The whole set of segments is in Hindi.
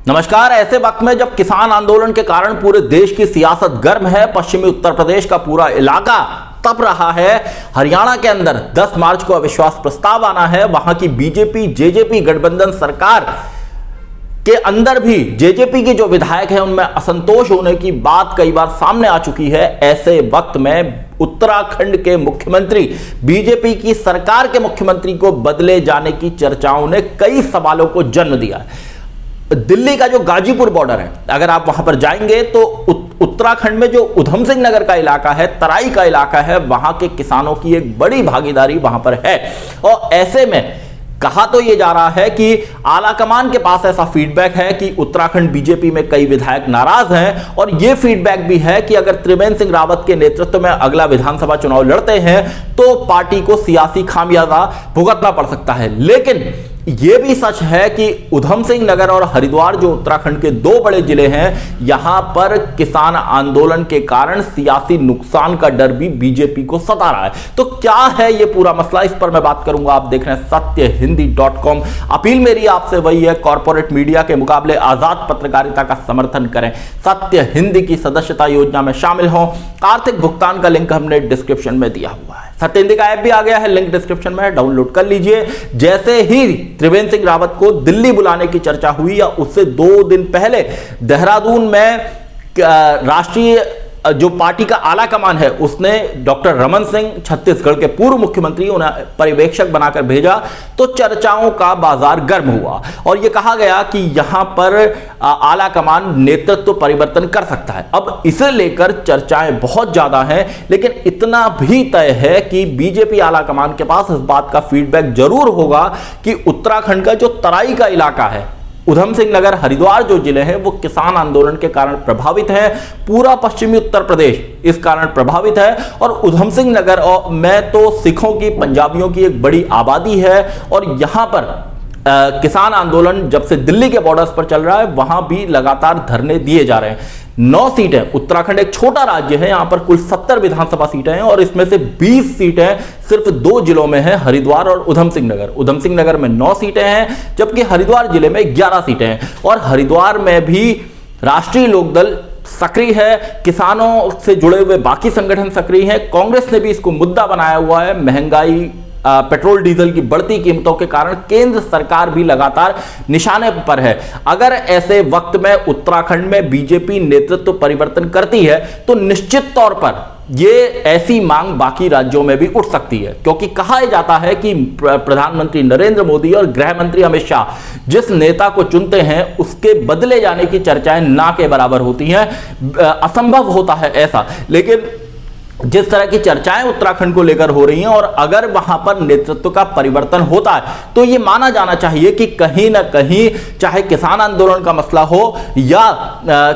नमस्कार। ऐसे वक्त में जब किसान आंदोलन के कारण पूरे देश की सियासत गर्म है, पश्चिमी उत्तर प्रदेश का पूरा इलाका तप रहा है। हरियाणा के अंदर 10 मार्च को अविश्वास प्रस्ताव आना है। वहां की बीजेपी जेजेपी गठबंधन सरकार के अंदर भी जेजेपी के जो विधायक हैं उनमें असंतोष होने की बात कई बार सामने आ चुकी है। ऐसे वक्त में उत्तराखंड के मुख्यमंत्री, बीजेपी की सरकार के मुख्यमंत्री को बदले जाने की चर्चाओं ने कई सवालों को जन्म दिया है। दिल्ली का जो गाजीपुर बॉर्डर है, अगर आप वहां पर जाएंगे तो उत्तराखंड में जो उधम सिंह नगर का इलाका है, तराई का इलाका है, वहां के किसानों की एक बड़ी भागीदारी वहां पर है। और ऐसे में कहा तो यह जा रहा है कि आला कमान के पास ऐसा फीडबैक है कि उत्तराखंड बीजेपी में कई विधायक नाराज हैं, और यह फीडबैक भी है कि अगर त्रिवेंद्र सिंह रावत के नेतृत्व में अगला विधानसभा चुनाव लड़ते हैं तो पार्टी को सियासी खामियाजा भुगतना पड़ सकता है। लेकिन यह भी सच है कि उधम सिंह नगर और हरिद्वार जो उत्तराखंड के 2 बड़े जिले हैं, यहां पर किसान आंदोलन के कारण सियासी नुकसान का डर भी बीजेपी को सता रहा है। तो क्या है यह पूरा मसला, इस पर मैं बात करूंगा। आप देख रहे हैं सत्यहिंदी.com। अपील मेरी आपसे वही है, कॉर्पोरेट मीडिया के मुकाबले आजाद पत्रकारिता का समर्थन करें, सत्य हिंदी की सदस्यता योजना में शामिल हों। आर्थिक भुगतान का लिंक हमने डिस्क्रिप्शन में दिया हुआ है। सत्य हिंदी का ऐप भी आ गया है, लिंक डिस्क्रिप्शन में है, डाउनलोड कर लीजिए। जैसे ही त्रिवेंद्र सिंह रावत को दिल्ली बुलाने की चर्चा हुई, या उससे 2 दिन पहले देहरादून में राष्ट्रीय जो पार्टी का आला कमान है उसने डॉक्टर रमन सिंह, छत्तीसगढ़ के पूर्व मुख्यमंत्री, उन्हें पर्यवेक्षक बनाकर भेजा, तो चर्चाओं का बाजार गर्म हुआ और यह कहा गया कि यहां पर आला कमान नेतृत्व परिवर्तन कर सकता है। अब इसे लेकर चर्चाएं बहुत ज्यादा हैं, लेकिन इतना भी तय है कि बीजेपी आला कमान के पास इस बात का फीडबैक जरूर होगा कि उत्तराखंड का जो तराई का इलाका है, उधम सिंह नगर, हरिद्वार जो जिले हैं, वो किसान आंदोलन के कारण प्रभावित हैं। पूरा पश्चिमी उत्तर प्रदेश इस कारण प्रभावित है। और उधम सिंह नगर में तो सिखों की, पंजाबियों की एक बड़ी आबादी है, और यहां पर किसान आंदोलन जब से दिल्ली के बॉर्डर्स पर चल रहा है, वहां भी लगातार धरने दिए जा रहे हैं। 9 सीटें, उत्तराखंड एक छोटा राज्य है, यहां पर कुल 70 विधानसभा सीटें हैं, और इसमें से 20 सीटें सिर्फ 2 जिलों में हैं, हरिद्वार और उधम सिंह नगर। उधम सिंह नगर में 9 सीटें हैं, जबकि हरिद्वार जिले में 11 सीटें हैं। और हरिद्वार में भी राष्ट्रीय लोकदल सक्रिय है, किसानों से जुड़े हुए बाकी संगठन सक्रिय हैं। कांग्रेस ने भी इसको मुद्दा बनाया हुआ है। महंगाई, पेट्रोल डीजल की बढ़ती कीमतों के कारण केंद्र सरकार भी लगातार निशाने पर है। अगर ऐसे वक्त में उत्तराखंड में बीजेपी नेतृत्व परिवर्तन करती है तो निश्चित तौर पर यह ऐसी मांग बाकी राज्यों में भी उठ सकती है, क्योंकि कहा जाता है कि प्रधानमंत्री नरेंद्र मोदी और गृह मंत्री अमित शाह जिस नेता को चुनते हैं उसके बदले जाने की चर्चाएं ना के बराबर होती हैं। असंभव होता है ऐसा, लेकिन जिस तरह की चर्चाएं उत्तराखंड को लेकर हो रही हैं, और अगर वहां पर नेतृत्व का परिवर्तन होता है तो यह माना जाना चाहिए कि कहीं ना कहीं, चाहे किसान आंदोलन का मसला हो या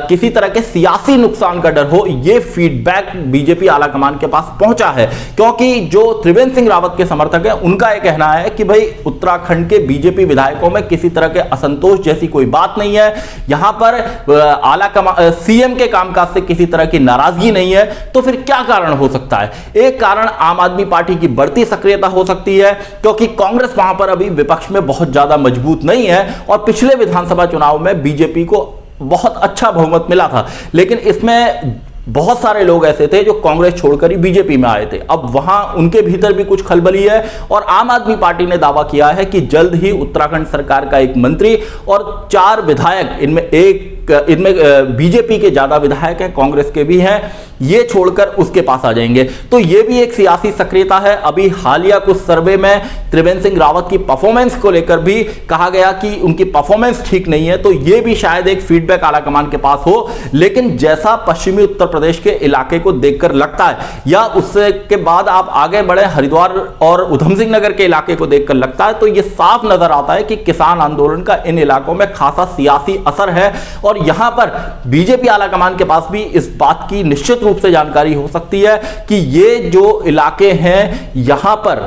किसी तरह के सियासी नुकसान का डर हो, यह फीडबैक बीजेपी आलाकमान के पास पहुंचा है। क्योंकि जो त्रिवेंद्र सिंह रावत के समर्थक हैं, उनका यह कहना है कि भाई उत्तराखंड के बीजेपी विधायकों में किसी तरह के असंतोष जैसी कोई बात नहीं है, यहां पर सीएम के कामकाज से किसी तरह की नाराजगी नहीं है। तो फिर क्या कारण हो सकता है? एक कारण आम आदमी पार्टी की बढ़ती सक्रियता हो सकती है, क्योंकि कांग्रेस वहां पर अभी विपक्ष में बहुत ज्यादा मजबूत नहीं है, और पिछले विधानसभा चुनाव में बीजेपी को बहुत अच्छा बहुमत मिला था, लेकिन इसमें बहुत सारे लोग ऐसे थे जो कांग्रेस छोड़कर ही बीजेपी में आए थे। अब वहां उनके भीतर भी कुछ खलबली है, और आम आदमी पार्टी ने दावा किया है कि जल्द ही उत्तराखंड सरकार का एक मंत्री और 4 विधायक, इनमें बीजेपी के ज्यादा विधायक हैं, कांग्रेस के भी हैं, ये छोड़कर उसके पास आ जाएंगे। तो ये भी एक सियासी सक्रियता है। अभी हालिया कुछ सर्वे में त्रिवेंद्र सिंह रावत की परफॉर्मेंस को लेकर भी कहा गया कि उनकी परफॉर्मेंस ठीक नहीं है, तो ये भी शायद एक फीडबैक आलाकमान के पास हो। लेकिन जैसा पश्चिमी उत्तर प्रदेश के इलाके को देखकर लगता है, या उससे के बाद आप आगे बढ़े हरिद्वार और उधम सिंह नगर के इलाके को देखकर लगता है, तो यह साफ नजर आता है कि किसान आंदोलन का इन इलाकों में खासा सियासी असर है। और यहां पर बीजेपी आलाकमान के पास भी इस बात की निश्चित रूप से जानकारी हो सकती है कि ये जो इलाके हैं, यहां पर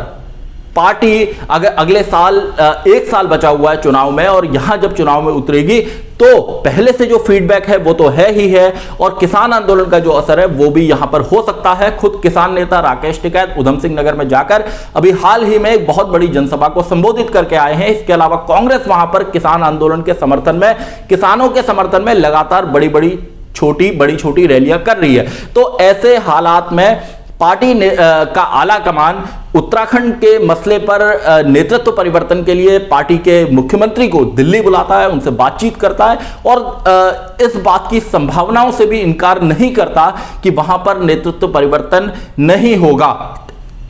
पार्टी अगर अगले साल 1 साल बचा हुआ है चुनाव में, और यहां जब चुनाव में उतरेगी तो पहले से जो फीडबैक है वो तो है ही है, और किसान आंदोलन का जो असर है वो भी यहां पर हो सकता है। खुद किसान नेता राकेश टिकैत उधम सिंह नगर में जाकर अभी हाल ही में एक बहुत बड़ी जनसभा को संबोधित करके आए हैं। इसके अलावा कांग्रेस वहां पर किसान आंदोलन के समर्थन में, किसानों के समर्थन में लगातार बड़ी छोटी रैलियां कर रही है। तो ऐसे हालात में पार्टी का आला कमान उत्तराखंड के मसले पर नेतृत्व परिवर्तन के लिए पार्टी के मुख्यमंत्री को दिल्ली बुलाता है, उनसे बातचीत करता है, और इस बात की संभावनाओं से भी इनकार नहीं करता कि वहां पर नेतृत्व परिवर्तन नहीं होगा।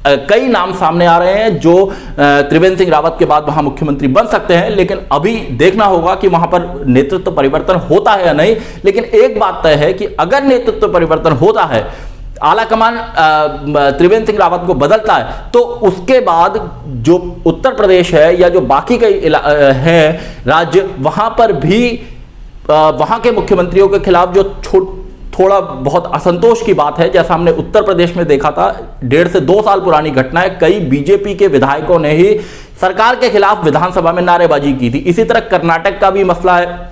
कई नाम सामने आ रहे हैं जो त्रिवेंद्र सिंह रावत के बाद वहां मुख्यमंत्री बन सकते हैं, लेकिन अभी देखना होगा कि वहां पर नेतृत्व परिवर्तन होता है या नहीं। लेकिन एक बात तय है कि अगर नेतृत्व परिवर्तन होता है, आला कमान त्रिवेंद्र सिंह रावत को बदलता है, तो उसके बाद जो उत्तर प्रदेश है या जो बाकी कई है राज्य, वहां पर भी वहां के मुख्यमंत्रियों के खिलाफ जो थोड़ा बहुत असंतोष की बात है, जैसा हमने उत्तर प्रदेश में देखा था, 1.5 से 2 साल पुरानी घटना है। कई बीजेपी के विधायकों ने ही सरकार के खिलाफ विधानसभा में नारेबाजी की थी। इसी तरह कर्नाटक का भी मसला है,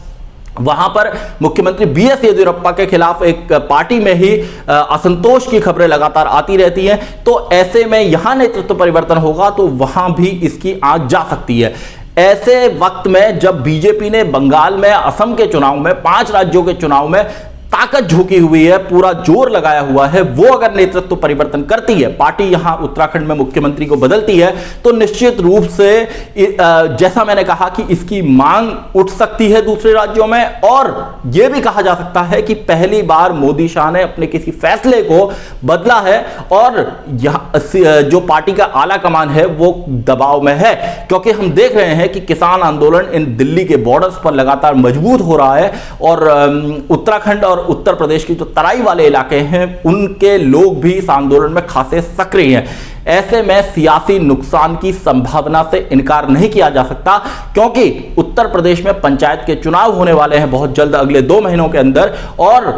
वहां पर मुख्यमंत्री बीएस येदियुरप्पा के खिलाफ एक पार्टी में ही असंतोष की खबरें लगातार आती रहती हैं। तो ऐसे में यहां नेतृत्व परिवर्तन होगा तो वहां भी इसकी आंच जा सकती है। ऐसे वक्त में जब बीजेपी ने बंगाल में, असम के चुनाव में, 5 राज्यों के चुनाव में ताकत झोंकी हुई है, पूरा जोर लगाया हुआ है, वो अगर नेतृत्व परिवर्तन करती है, पार्टी यहां उत्तराखंड में मुख्यमंत्री को बदलती है, तो निश्चित रूप से जैसा मैंने कहा कि इसकी मांग उठ सकती है दूसरे राज्यों में। और यह भी कहा जा सकता है कि पहली बार मोदी शाह ने अपने किसी फैसले को बदला है, और जो पार्टी का आला कमान है वो दबाव में है, क्योंकि हम देख रहे हैं कि किसान आंदोलन इन दिल्ली के बॉर्डर्स पर लगातार मजबूत हो रहा है, और उत्तराखंड और उत्तर प्रदेश की जो तराई वाले इलाके हैं उनके लोग भी इस आंदोलन में खासे सक्रिय हैं। ऐसे में सियासी नुकसान की संभावना से इनकार नहीं किया जा सकता, क्योंकि उत्तर प्रदेश में पंचायत के चुनाव होने वाले हैं बहुत जल्द, अगले 2 महीनों के अंदर, और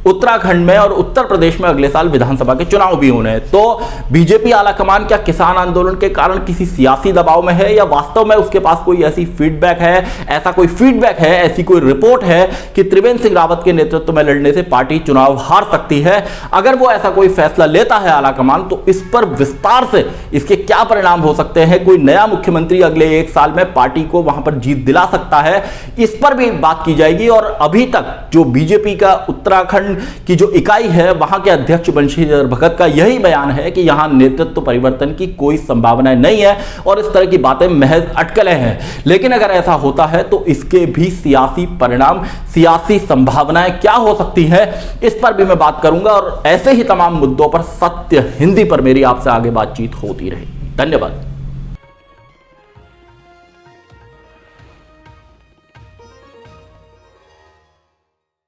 उत्तराखंड में और उत्तर प्रदेश में अगले साल विधानसभा के चुनाव भी होने हैं। तो बीजेपी आला कमान क्या किसान आंदोलन के कारण किसी सियासी दबाव में है, या वास्तव में उसके पास कोई ऐसी फीडबैक है, ऐसा कोई फीडबैक है, ऐसी कोई रिपोर्ट है कि त्रिवेंद्र सिंह रावत के नेतृत्व में लड़ने से पार्टी चुनाव हार सकती है? अगर वो ऐसा कोई फैसला लेता है आला कमान, तो इस पर विस्तार से इसके क्या परिणाम हो सकते हैं, कोई नया मुख्यमंत्री अगले 1 साल में पार्टी को वहां पर जीत दिला सकता है, इस पर भी बात की जाएगी। और अभी तक जो बीजेपी का उत्तराखंड की जो इकाई है, वहां के अध्यक्ष बंशीधर भगत का यही बयान है कि यहां नेतृत्व परिवर्तन की कोई संभावना नहीं है, और इस तरह की बातें महज अटकलें हैं। लेकिन अगर ऐसा होता है तो इसके भी सियासी परिणाम, सियासी संभावनाएं क्या हो सकती हैं, इस पर भी मैं बात करूंगा, और ऐसे ही तमाम मुद्दों पर सत्य हिंदी पर मेरी आपसे आगे बातचीत होती रही। धन्यवाद।